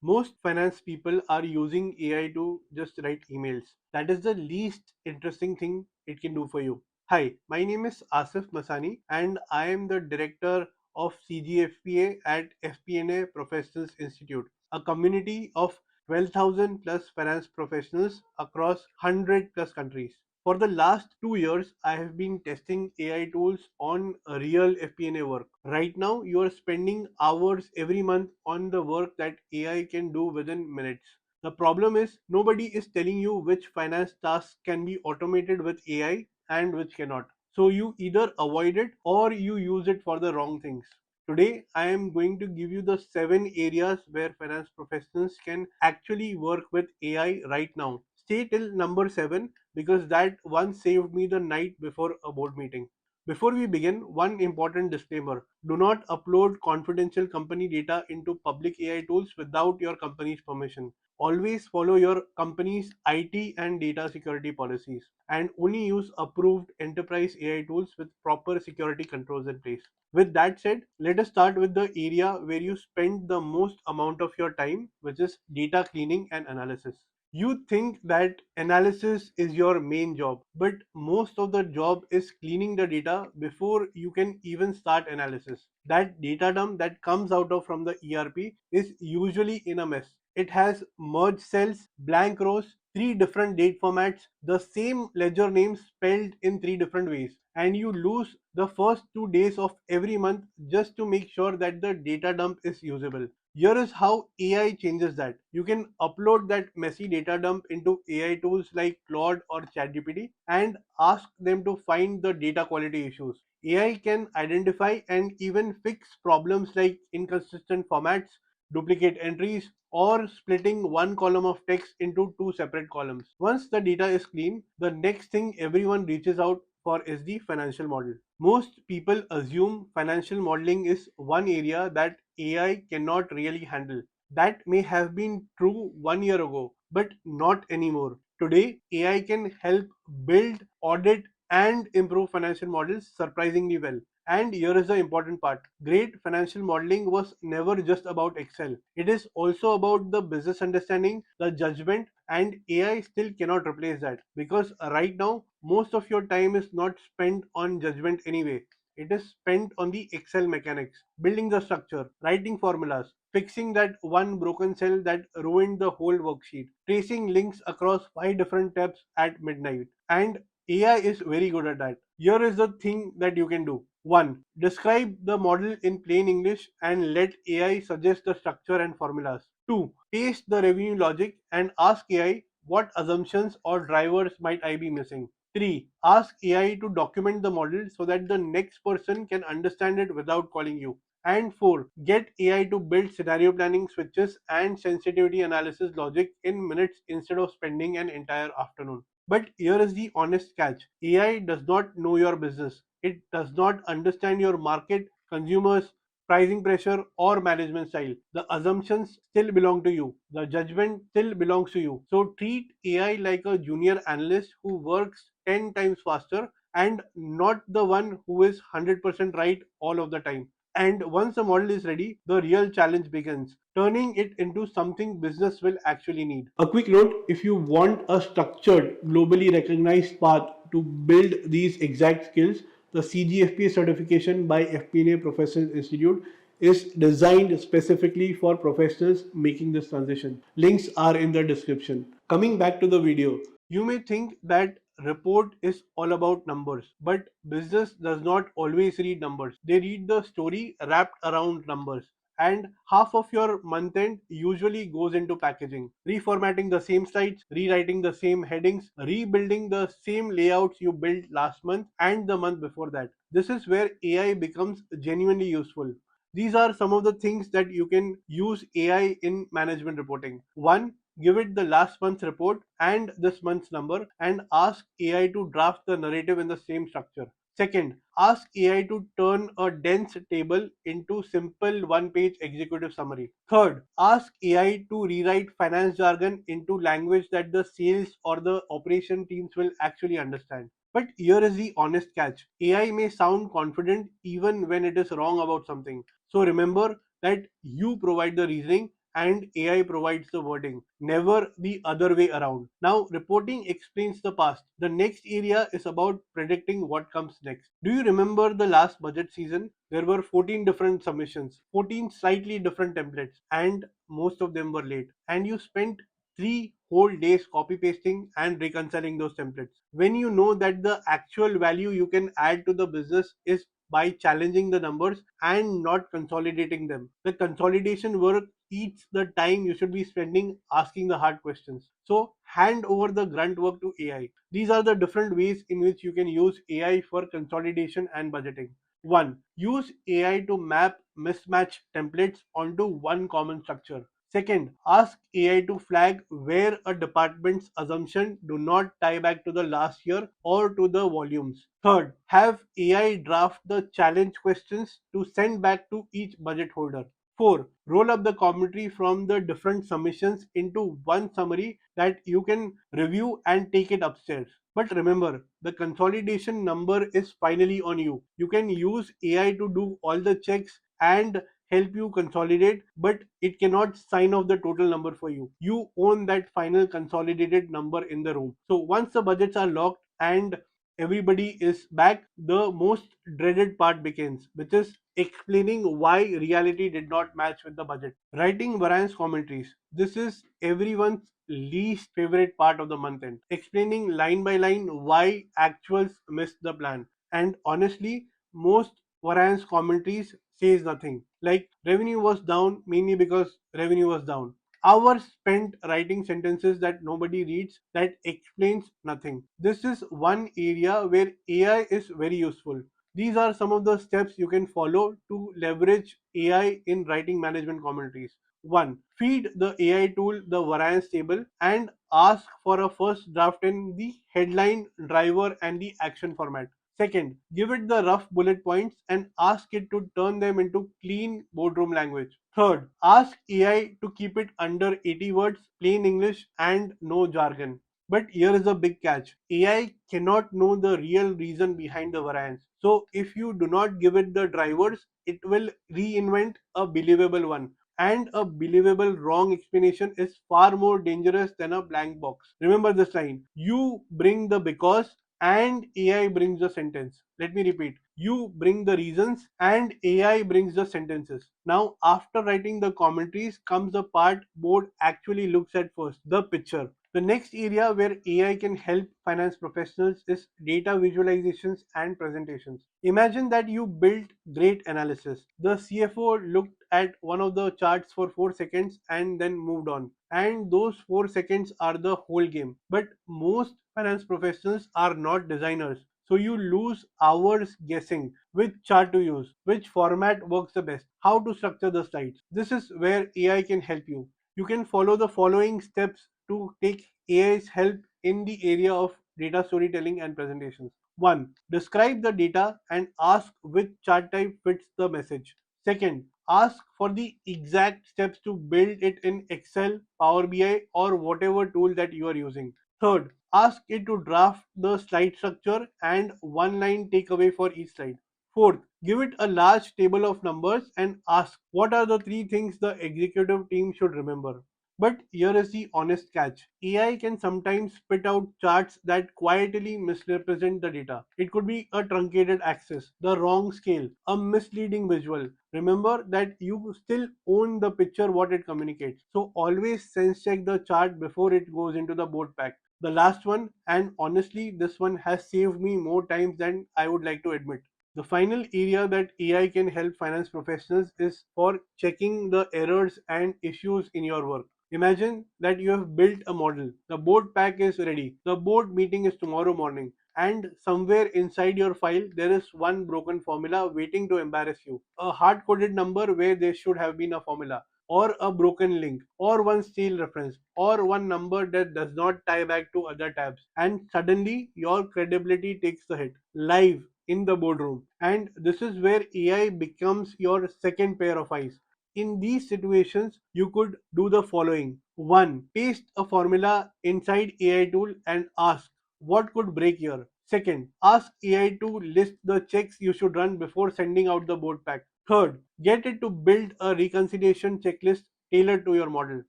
Most finance people are using AI to just write emails. That is the least interesting thing it can do for you. Hi, my name is Asif Masani and I am the director of CGFPA at FP&A Professionals Institute, a community of 12,000 plus finance professionals across 100 plus countries. For the last 2 years, I have been testing AI tools on real FP&A work. Right now, you are spending hours every month on the work that AI can do within minutes. The problem is, nobody is telling you which finance tasks can be automated with AI and which cannot. So you either avoid it or you use it for the wrong things. Today, I am going to give you the 7 areas where finance professionals can actually work with AI right now. Stay till number 7 because that one saved me the night before a board meeting. Before we begin, one important disclaimer. Do not upload confidential company data into public AI tools without your company's permission. Always follow your company's IT and data security policies and only use approved enterprise AI tools with proper security controls in place. With that said, let us start with the area where you spend the most amount of your time, which is data cleaning and analysis. You think that analysis is your main job, but most of the job is cleaning the data before you can even start analysis. That data dump that comes out of from the ERP is usually in a mess. It has merged cells, blank rows, three different date formats, the same ledger name spelled in three different ways, and you lose the first 2 days of every month just to make sure that the data dump is usable. Here is how AI changes that. You can upload that messy data dump into AI tools like Claude or ChatGPT and ask them to find the data quality issues. AI can identify and even fix problems like inconsistent formats, duplicate entries, or splitting one column of text into two separate columns. Once the data is clean, the next thing everyone reaches out for is the financial model. Most people assume financial modeling is one area that AI cannot really handle. That may have been true 1 year ago, but not anymore. Today, AI can help build, audit, and improve financial models surprisingly well. And here is the important part. Great financial modeling was never just about Excel. It is also about the business understanding, the judgment, and AI still cannot replace that because right now, most of your time is not spent on judgment anyway. It is spent on the Excel mechanics, building the structure, writing formulas, fixing that one broken cell that ruined the whole worksheet, tracing links across 5 different tabs at midnight. And AI is very good at that. Here is the thing that you can do. 1. Describe the model in plain English and let AI suggest the structure and formulas. 2. Paste the revenue logic and ask AI what assumptions or drivers might I be missing. 3. Ask AI to document the model so that the next person can understand it without calling you. And 4. Get AI to build scenario planning switches and sensitivity analysis logic in minutes instead of spending an entire afternoon. But here is the honest catch. AI does not know your business. It does not understand your market, consumers, pricing pressure, or management style. The assumptions still belong to you. The judgment still belongs to you. So treat AI like a junior analyst who works 10 times faster and not the one who is 100% right all of the time. And once the model is ready, the real challenge begins, turning it into something business will actually need. A quick note, if you want a structured, globally recognized path to build these exact skills, the CGFPA certification by FP&A Professional Institute is designed specifically for professionals making this transition. Links are in the description. Coming back to the video, you may think that report is all about numbers, but business does not always read numbers. They read the story wrapped around numbers. And half of your month end usually goes into packaging, reformatting the same slides, rewriting the same headings, rebuilding the same layouts you built last month and the month before that. This is where AI becomes genuinely useful. These are some of the things that you can use AI in management reporting. One, give it the last month's report and this month's number and ask AI to draft the narrative in the same structure. Second, ask AI to turn a dense table into simple one-page executive summary. Third, ask AI to rewrite finance jargon into language that the sales or the operation teams will actually understand. But here is the honest catch. AI may sound confident even when it is wrong about something. So remember that you provide the reasoning and AI provides the wording, never the other way around. Now, reporting explains the past. The next area is about predicting what comes next. Do you remember the last budget season? There were 14 different submissions, 14 slightly different templates, and most of them were late. And you spent 3 whole days copy pasting and reconciling those templates. When you know that the actual value you can add to the business is by challenging the numbers and not consolidating them. The consolidation work eats the time you should be spending asking the hard questions. So hand over the grunt work to AI. These are the different ways in which you can use AI for consolidation and budgeting. 1. Use AI to map mismatched templates onto one common structure. Second, ask AI to flag where a department's assumption do not tie back to the last year or to the volumes. Third, have AI draft the challenge questions to send back to each budget holder. 4. Roll up the commentary from the different submissions into one summary that you can review and take it upstairs. But remember, the consolidation number is finally on you. You can use AI to do all the checks and help you consolidate, but it cannot sign off the total number for you. You own that final consolidated number in the room. So once the budgets are locked and everybody is back, the most dreaded part begins, which is explaining why reality did not match with the budget. Writing variance commentaries. This is everyone's least favorite part of the month end. Explaining line by line why actuals missed the plan. And honestly, most variance commentaries says nothing. Like revenue was down mainly because revenue was down. Hours spent writing sentences that nobody reads that explains nothing. This is one area where AI is very useful. These are some of the steps you can follow to leverage AI in writing management commentaries. 1. Feed the AI tool the variance table and ask for a first draft in the headline, driver, and the action format. Second, give it the rough bullet points and ask it to turn them into clean boardroom language. Third, ask AI to keep it under 80 words, plain English, and no jargon. But here is a big catch. AI cannot know the real reason behind the variance. So if you do not give it the drivers, it will reinvent a believable one. And a believable wrong explanation is far more dangerous than a blank box. Remember this line. You bring the because and AI brings the sentence. Let me repeat. You bring the reasons and AI brings the sentences. Now, after writing the commentaries comes the part board actually looks at first, the picture. The next area where AI can help finance professionals is data visualizations and presentations. Imagine that you built great analysis. The CFO looked at one of the charts for 4 seconds and then moved on. And those 4 seconds are the whole game. But most finance professionals are not designers. So you lose hours guessing which chart to use, which format works the best, how to structure the slides. This is where AI can help you. You can follow the following steps to take AI's help in the area of data storytelling and presentations. 1. Describe the data and ask which chart type fits the message. Second, ask for the exact steps to build it in Excel, Power BI, or whatever tool that you are using. Third, ask it to draft the slide structure and one line takeaway for each slide. Fourth, give it a large table of numbers and ask what are the 3 things the executive team should remember. But here is the honest catch. AI can sometimes spit out charts that quietly misrepresent the data. It could be a truncated axis, the wrong scale, a misleading visual. Remember that you still own the picture what it communicates. So always sense check the chart before it goes into the board pack. The last one, and honestly, this one has saved me more times than I would like to admit. The final area that AI can help finance professionals is for checking the errors and issues in your work. Imagine that you have built a model, the board pack is ready, the board meeting is tomorrow morning, and somewhere inside your file there is one broken formula waiting to embarrass you. A hard coded number where there should have been a formula, or a broken link, or one stale reference, or one number that does not tie back to other tabs. And suddenly your credibility takes the hit live in the boardroom. And this is where AI becomes your second pair of eyes. In these situations, you could do the following. 1. Paste a formula inside AI tool and ask what could break here. Second, ask AI to list the checks you should run before sending out the board pack. Third, get it to build a reconciliation checklist tailored to your model.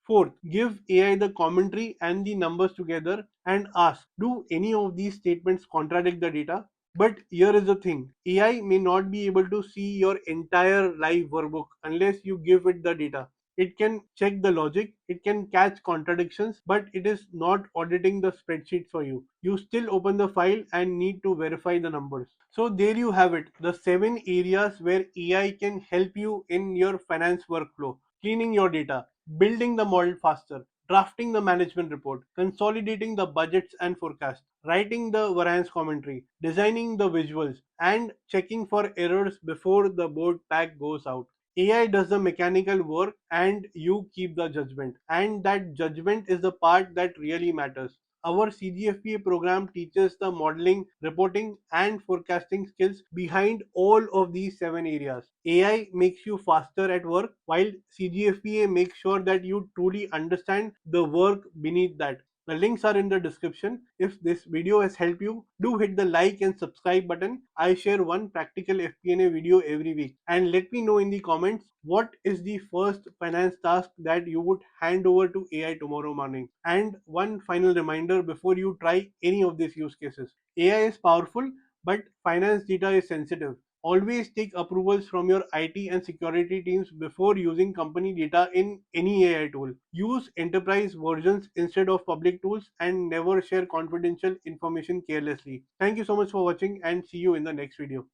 Fourth, give AI the commentary and the numbers together and ask, do any of these statements contradict the data? But here is the thing, AI may not be able to see your entire live workbook unless you give it the data. It can check the logic, it can catch contradictions, but it is not auditing the spreadsheet for you. You still open the file and need to verify the numbers. So there you have it, the 7 areas where AI can help you in your finance workflow: cleaning your data, building the model faster, drafting the management report, consolidating the budgets and forecasts, writing the variance commentary, designing the visuals, and checking for errors before the board pack goes out. AI does the mechanical work and you keep the judgment. And that judgment is the part that really matters. Our CGFPA program teaches the modeling, reporting, and forecasting skills behind all of these 7 areas. AI makes you faster at work, while CGFPA makes sure that you truly understand the work beneath that. The links are in the description. If this video has helped you, do hit the like and subscribe button. I share one practical FP&A video every week. And let me know in the comments what is the first finance task that you would hand over to AI tomorrow morning. And one final reminder before you try any of these use cases: AI is powerful, but finance data is sensitive. Always take approvals from your IT and security teams before using company data in any AI tool. Use enterprise versions instead of public tools and never share confidential information carelessly. Thank you so much for watching and see you in the next video.